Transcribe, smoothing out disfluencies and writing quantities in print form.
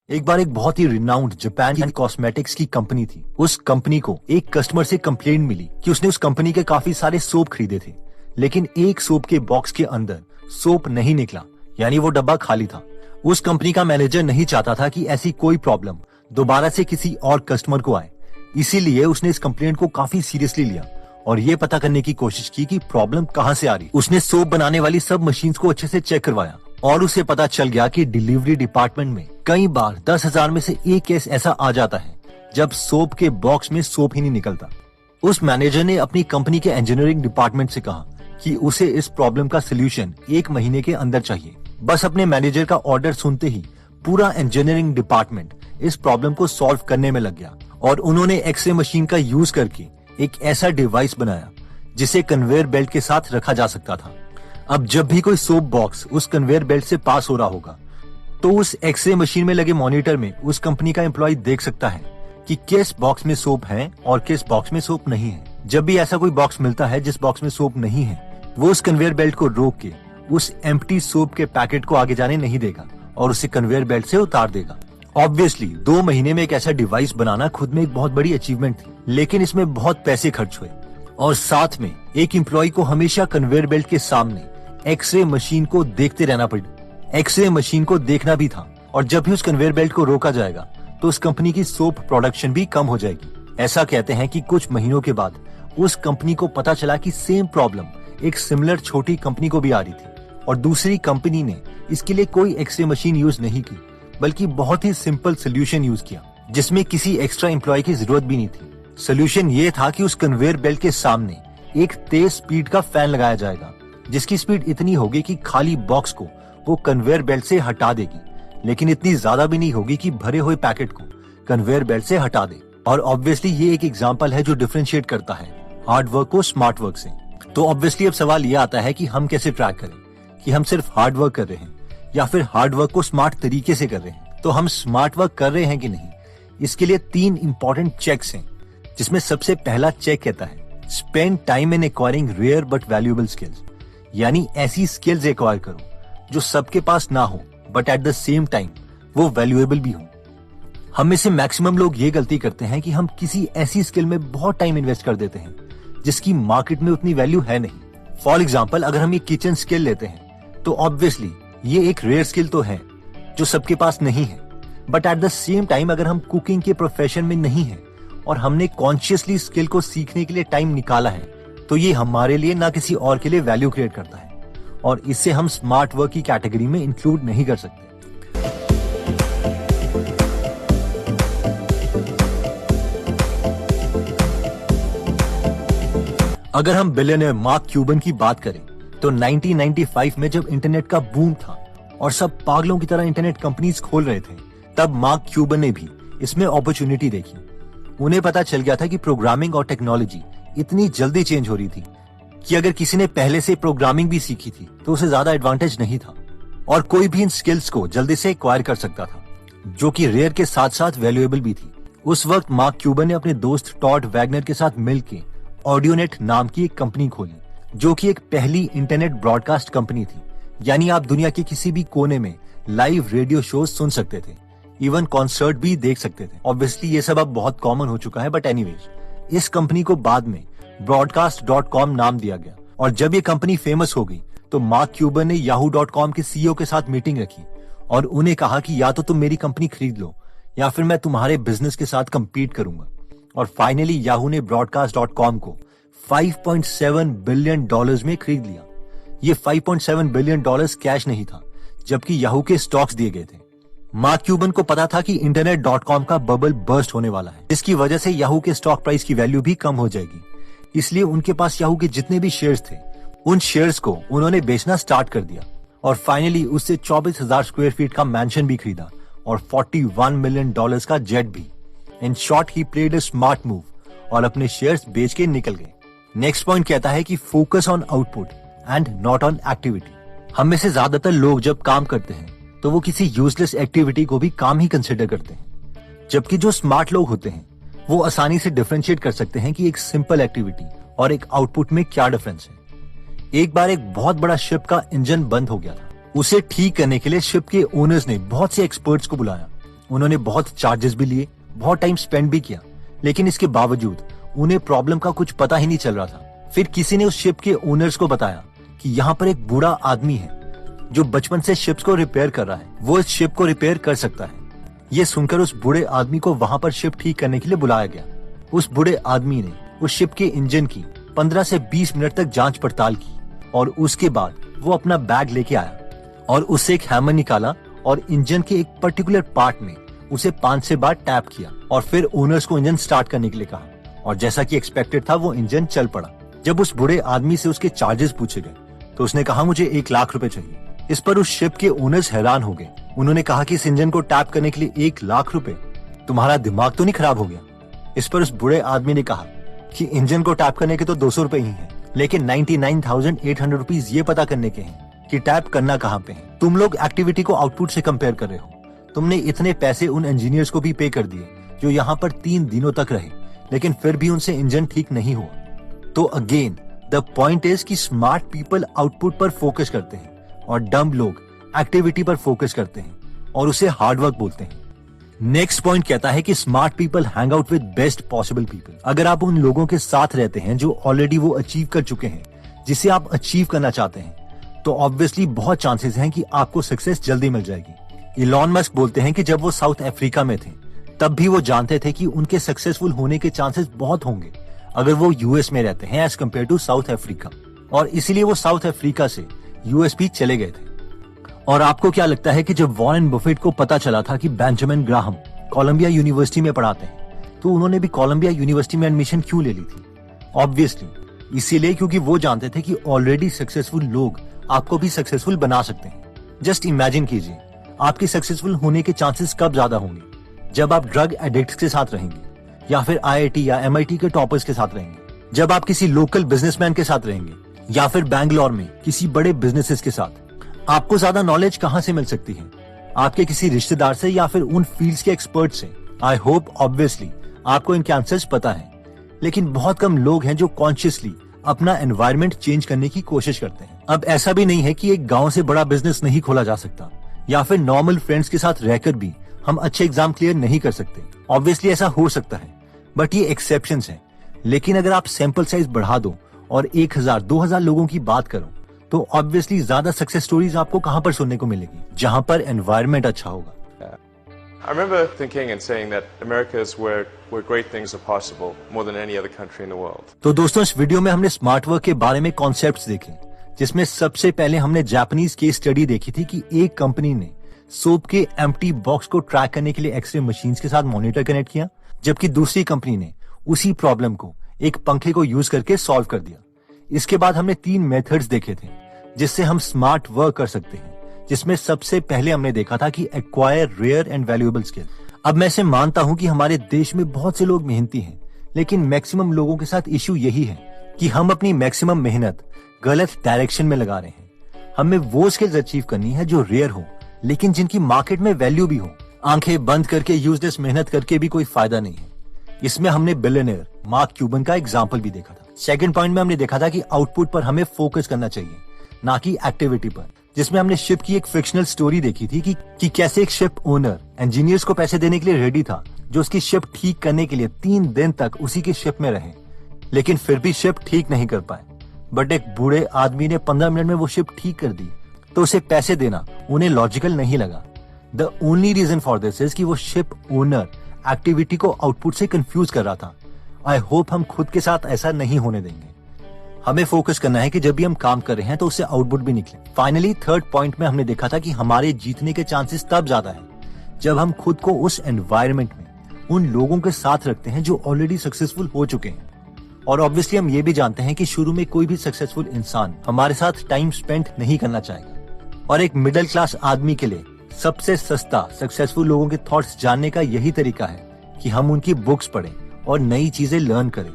एक बार एक बहुत ही रिनाउंड जापान की कॉस्मेटिक्स की कंपनी थी। उस कंपनी को एक कस्टमर से कंप्लेंट मिली कि उसने उस कंपनी के काफी सारे सोप खरीदे थे, लेकिन एक सोप के बॉक्स के अंदर सोप नहीं निकला, यानी वो डब्बा खाली था। उस कंपनी का मैनेजर नहीं चाहता था कि ऐसी कोई प्रॉब्लम दोबारा से किसी और कस्टमर को आए, इसीलिए उसने इस कंप्लेंट को काफी सीरियसली लिया और ये पता करने की कोशिश की कि प्रॉब्लम कहाँ से आ रही। उसने सोप बनाने वाली सब मशीन्स को अच्छे से चेक करवाया और उसे पता चल गया कि डिलीवरी डिपार्टमेंट में कई बार 10,000 में से एक केस ऐसा आ जाता है जब सोप के बॉक्स में सोप ही नहीं निकलता। उस मैनेजर ने अपनी कंपनी के इंजीनियरिंग डिपार्टमेंट से कहा कि उसे इस प्रॉब्लम का सलूशन 1 महीने के अंदर चाहिए। बस अपने मैनेजर का ऑर्डर सुनते ही पूरा इंजीनियरिंग डिपार्टमेंट इस प्रॉब्लम को सॉल्व करने में लग गया और उन्होंने एक्सरे मशीन का यूज करके एक ऐसा डिवाइस बनाया जिसे कन्वेयर बेल्ट के साथ रखा जा सकता था। अब जब भी कोई सोप बॉक्स उस कन्वेयर बेल्ट से पास हो रहा होगा तो उस एक्सरे मशीन में लगे मॉनिटर में उस कंपनी का एम्प्लॉय देख सकता है कि किस बॉक्स में सोप है और किस बॉक्स में सोप नहीं है। जब भी ऐसा कोई बॉक्स मिलता है जिस बॉक्स में सोप नहीं है, वो उस कन्वेयर बेल्ट को रोक के उस एम्प्टी सोप के पैकेट को आगे जाने नहीं देगा और उसे कन्वेयर बेल्ट से उतार देगा। ऑब्वियसली 2 महीने में एक ऐसा डिवाइस बनाना खुद में एक बहुत बड़ी अचीवमेंट थी, लेकिन इसमें बहुत पैसे खर्च हुए और साथ में एक एम्प्लॉय को हमेशा कन्वेयर बेल्ट के सामने एक्सरे मशीन को देखते रहना पड़ा। एक्सरे मशीन को देखना भी था और जब भी उस कन्वेयर बेल्ट को रोका जाएगा तो उस कंपनी की सोप प्रोडक्शन भी कम हो जाएगी। ऐसा कहते हैं कि कुछ महीनों के बाद उस कंपनी को पता चला कि सेम प्रॉब्लम एक सिमिलर छोटी कंपनी को भी आ रही थी और दूसरी कंपनी ने इसके लिए कोई एक्सरे मशीन यूज नहीं की, बल्कि बहुत ही सिंपल सोल्यूशन यूज किया जिसमें किसी एक्स्ट्रा एम्प्लॉय की जरूरत भी नहीं थी। सोल्यूशन ये था कि उस कन्वेयर बेल्ट के सामने एक तेज स्पीड का फैन लगाया जाएगा जिसकी स्पीड इतनी होगी कि खाली बॉक्स को वो कन्वेयर बेल्ट से हटा देगी, लेकिन इतनी ज्यादा भी नहीं होगी कि भरे हुए पैकेट को कन्वेयर बेल्ट से हटा दे। और ऑब्वियसली ये एक एग्जांपल है जो डिफरेंशिएट करता है हार्ड वर्क को स्मार्ट वर्क से। तो ऑब्वियसली अब सवाल ये आता है कि हम कैसे ट्रैक करें कि हम सिर्फ हार्ड वर्क कर रहे हैं या फिर हार्ड वर्क को स्मार्ट तरीके से कर रहे हैं। तो हम स्मार्ट वर्क कर रहे हैं कि नहीं, इसके लिए 3 इंपॉर्टेंट चेक्स हैं, जिसमें सबसे पहला चेक कहता है spend time in acquiring rare but valuable skills, यानी ऐसी स्किल्स एक्वायर करो जो सबके पास ना हो but at the same time वो वैल्यूएबल भी हो। हम में से मैक्सिमम लोग ये गलती करते हैं कि हम किसी ऐसी स्किल में बहुत टाइम इन्वेस्ट कर देते हैं जिसकी मार्केट में उतनी वैल्यू है नहीं। फॉर एग्जाम्पल, अगर हम ये किचन स्किल लेते हैं तो ऑब्वियसली ये एक रेयर स्किल तो है जो सबके पास नहीं है, but at the same time अगर हम कुकिंग के प्रोफेशन में नहीं है और हमने कॉन्शियसली स्किल को सीखने के लिए टाइम निकाला है तो ये हमारे लिए ना किसी और के लिए वैल्यू क्रिएट करता है और इससे हम स्मार्ट वर्क की कैटेगरी में इंक्लूड नहीं कर सकते। अगर हम बिलियनर मार्क क्यूबन की बात करें तो 1995 में जब इंटरनेट का बूम था और सब पागलों की तरह इंटरनेट कंपनीज खोल रहे थे, तब मार्क क्यूबन ने भी इसमें अपॉर्चुनिटी देखी। उन्हें पता चल गया था कि प्रोग्रामिंग और टेक्नोलॉजी इतनी जल्दी चेंज हो रही थी कि अगर किसी ने पहले से प्रोग्रामिंग भी सीखी थी तो उसे ज्यादा एडवांटेज नहीं था और कोई भी इन स्किल्स को जल्दी से एक्वायर कर सकता था, जो कि रेयर के साथ साथ वैल्यूएबल भी थी। उस वक्त मार्क क्यूबन ने अपने दोस्त टॉड वैगनर के साथ मिलकर ऑडियोनेट नाम की एक कंपनी खोली, जो कि एक पहली इंटरनेट ब्रॉडकास्ट कंपनी थी, यानी आप दुनिया के किसी भी कोने में लाइव रेडियो शो सुन सकते थे, इवन कॉन्सर्ट भी देख सकते थे। ऑब्वियसली ये सब अब बहुत कॉमन हो चुका है, बट एनीवेज इस कंपनी को बाद में broadcast.com नाम दिया गया और जब ये कंपनी फेमस हो गई तो मार्क क्यूबन ने yahoo.com के सीईओ के साथ मीटिंग रखी और उन्हें कहा कि या तो तुम मेरी कंपनी खरीद लो या फिर मैं तुम्हारे बिजनेस के साथ compete करूंगा। और फाइनली याहू ने broadcast.com को $5.7 बिलियन में खरीद लिया। ये $5.7 बिलियन कैश नहीं था, जबकि याहू के स्टॉक्स दिए गए थे। मार्क क्यूबन को पता था कि internet.com का बबल बर्स्ट होने वाला है, जिसकी वजह से याहू के स्टॉक प्राइस की वैल्यू भी कम हो जाएगी। इसलिए उनके पास याहू के जितने भी शेयर्स थे उन शेयर्स को उन्होंने बेचना स्टार्ट कर दिया और फाइनली उससे 24,000 स्क्वायर फीट का मैंशन भी खरीदा और $41 मिलियन का जेट भी। In short he played a smart move और अपने शेयर्स बेच के निकल गए। नेक्स्ट पॉइंट कहता है कि focus on output and not on activity. हम में से ज्यादातर लोग जब काम करते हैं तो वो किसी यूजलेस एक्टिविटी को भी काम ही कंसिडर करते हैं, जबकि जो स्मार्ट लोग होते हैं वो आसानी से डिफरेंशिएट कर सकते हैं कि एक सिंपल एक्टिविटी और एक आउटपुट में क्या डिफरेंस है। एक बार एक बहुत बड़ा शिप का इंजन बंद हो गया था। उसे ठीक करने के लिए शिप के ओनर्स ने बहुत से एक्सपर्ट्स को बुलाया। उन्होंने बहुत चार्जेस भी लिए, बहुत टाइम स्पेंड भी किया, लेकिन इसके बावजूद उन्हें प्रॉब्लम का कुछ पता ही नहीं चल रहा था। फिर किसी ने उस शिप के ओनर्स को बताया कि यहाँ पर एक बूढ़ा आदमी है जो बचपन से शिप्स को रिपेयर कर रहा है, वो इस शिप को रिपेयर कर सकता है। ये सुनकर उस बूढ़े आदमी को वहाँ पर शिप ठीक करने के लिए बुलाया गया। उस बूढ़े आदमी ने उस शिप के इंजन की 15 से 20 मिनट तक जांच पड़ताल की और उसके बाद वो अपना बैग लेके आया और उससे एक हैमर निकाला और इंजन के एक पर्टिकुलर पार्ट में उसे 5 से बार टैप किया और फिर ओनर्स को इंजन स्टार्ट करने के लिए कहा, और जैसा कि एक्सपेक्टेड था वो इंजन चल पड़ा। जब उस बूढ़े आदमी से उसके चार्जेस पूछे गए तो उसने कहा मुझे 1 लाख रुपए चाहिए। इस पर उस शिप के ओनर्स हैरान हो गए। उन्होंने कहा कि इस इंजन को टैप करने के लिए 1 लाख रुपए, तुम्हारा दिमाग तो नहीं खराब हो गया? इस पर उस बूढ़े आदमी ने कहा कि इंजन को टैप करने के तो 200 रुपए ही हैं, लेकिन 99,800 रुपीज ये पता करने के हैं कि टैप करना कहाँ पे है। तुम लोग एक्टिविटी को आउटपुट से कंपेयर कर रहे हो। तुमने इतने पैसे उन इंजीनियर्स को भी पे कर दिए जो यहाँ पर 3 दिनों तक रहे, लेकिन फिर भी उनसे इंजन ठीक नहीं हुआ। तो अगेन द पॉइंट इज कि स्मार्ट पीपल आउटपुट पर फोकस करते हैं और डम्ब लोग एक्टिविटी पर फोकस करते हैं और उसे हार्डवर्क बोलते हैं। नेक्स्ट पॉइंट कहता है कि smart people hang out with best possible people. अगर आप उन लोगों के साथ रहते हैं जो ऑलरेडी वो अचीव कर चुके हैं जिसे आप अचीव करना चाहते हैं, तो ऑब्वियसली बहुत चांसेस हैं कि आपको सक्सेस जल्दी मिल जाएगी। इलॉन मस्क बोलते हैं कि जब वो साउथ अफ्रीका में थे तब भी वो जानते थे कि उनके सक्सेसफुल होने के चांसेस बहुत होंगे अगर वो यूएस में रहते हैं as compare to South Africa, और इसीलिए वो साउथ अफ्रीका से यूएस भी चले गए थे। और आपको क्या लगता है कि जब वॉरेन बफेट को पता चला था कि बेंजामिन ग्राहम कोलंबिया यूनिवर्सिटी में पढ़ाते हैं, तो उन्होंने भी कोलंबिया यूनिवर्सिटी में एडमिशन क्यों ले ली थी? ऑब्वियसली इसीलिए क्योंकि वो जानते थे कि ऑलरेडी सक्सेसफुल लोग आपको भी सक्सेसफुल बना सकते हैं। जस्ट इमेजिन कीजिए आपके सक्सेसफुल होने के चांसेस कब ज्यादा होंगे, जब आप ड्रग एडिक्ट्स के साथ रहेंगे या फिर आईआईटी या एमआईटी के टॉपर्स के साथ रहेंगे, जब आप किसी लोकल बिजनेसमैन के साथ रहेंगे या फिर बैंगलोर में किसी बड़े बिजनेसेस के साथ। आपको ज्यादा नॉलेज कहाँ से मिल सकती है? आपके किसी रिश्तेदार से या फिर उन फील्ड्स के एक्सपर्ट से। आई होप ऑब्वियसली आपको इनके आंसर्स पता है, लेकिन बहुत कम लोग हैं जो कॉन्शियसली अपना एनवायरनमेंट चेंज करने की कोशिश करते हैं। अब ऐसा भी नहीं है कि एक गांव से बड़ा बिजनेस नहीं खोला जा सकता या फिर नॉर्मल फ्रेंड्स के साथ रहकर भी हम अच्छे एग्जाम क्लियर नहीं कर सकते। ऑब्वियसली ऐसा हो सकता है, बट ये एक्सेप्शंस हैं। लेकिन अगर आप सैंपल साइज बढ़ा दो और 1000-2000 लोगों की बात करो, तो ऑब्वियसली ज्यादा सक्सेस स्टोरीज आपको कहां पर सुनने को मिलेगी? जहां पर एनवायरनमेंट अच्छा होगा। I remember thinking and saying that Americas where great things are possible more than any other country in the world. तो दोस्तों इस वीडियो में हमने स्मार्ट वर्क के बारे में कॉन्सेप्ट्स देखे, जिसमें सबसे पहले हमने जापानीज केस स्टडी देखी थी कि एक कंपनी ने सोप के एम्प्टी बॉक्स को ट्रैक करने के लिए एक्सरे मशीन्स के साथ मॉनिटर कनेक्ट किया, जबकि दूसरी कंपनी ने उसी प्रॉब्लम को एक पंखे को यूज करके सॉल्व कर दिया। इसके बाद हमने 3 मेथड्स देखे थे जिससे हम स्मार्ट वर्क कर सकते हैं, जिसमें सबसे पहले हमने देखा था कि acquire rare and valuable skill. अब मैं इसे मानता हूं कि हमारे देश में बहुत से लोग मेहनती हैं, लेकिन मैक्सिमम लोगों के साथ इश्यू यही है कि हम अपनी मैक्सिमम मेहनत गलत डायरेक्शन में लगा रहे हैं। हमें वो स्किल्स अचीव करनी है जो रेयर हो, लेकिन जिनकी मार्केट में वैल्यू भी हो। आंखें बंद करके यूजलेस मेहनत करके भी कोई फायदा नहीं है। इसमें हमने बिलियनियर मार्क क्यूबन का एग्जाम्पल भी देखा था। सेकंड पॉइंट में हमने देखा था कि आउटपुट पर हमें फोकस करना चाहिए, ना कि एक्टिविटी पर, जिसमें हमने शिप की एक फिक्शनल स्टोरी देखी थी कि कैसे एक शिप ओनर इंजीनियर्स को पैसे देने के लिए रेडी था जो उसकी शिप ठीक करने के लिए 3 दिन तक उसी की शिप में रहे, लेकिन फिर भी शिप ठीक नहीं कर पाए। बट एक बूढ़े आदमी ने 15 मिनट में वो शिप ठीक कर दी, तो उसे पैसे देना उन्हें लॉजिकल नहीं लगा। The only reason for this is कि वो शिप ओनर एक्टिविटी को आउटपुट से कंफ्यूज कर रहा था। आई होप हम खुद के साथ ऐसा नहीं होने देंगे। हमें फोकस करना है कि जब भी हम काम कर रहे हैं तो उससे आउटपुट भी निकले। फाइनली थर्ड पॉइंट में हमने देखा था कि हमारे जीतने के चांसेस तब ज्यादा है जब हम खुद को उस एनवायरनमेंट में उन लोगों के साथ रखते हैं जो ऑलरेडी सक्सेसफुल हो चुके हैं। और ऑब्वियसली हम ये भी जानते हैं कि शुरू में कोई भी सक्सेसफुल इंसान हमारे साथ टाइम स्पेंड नहीं करना चाहेगा। और एक मिडिल क्लास आदमी के लिए सबसे सस्ता सक्सेसफुल लोगों के थॉट्स जानने का यही तरीका है कि हम उनकी बुक्स पढ़ें और नई चीजें लर्न करें।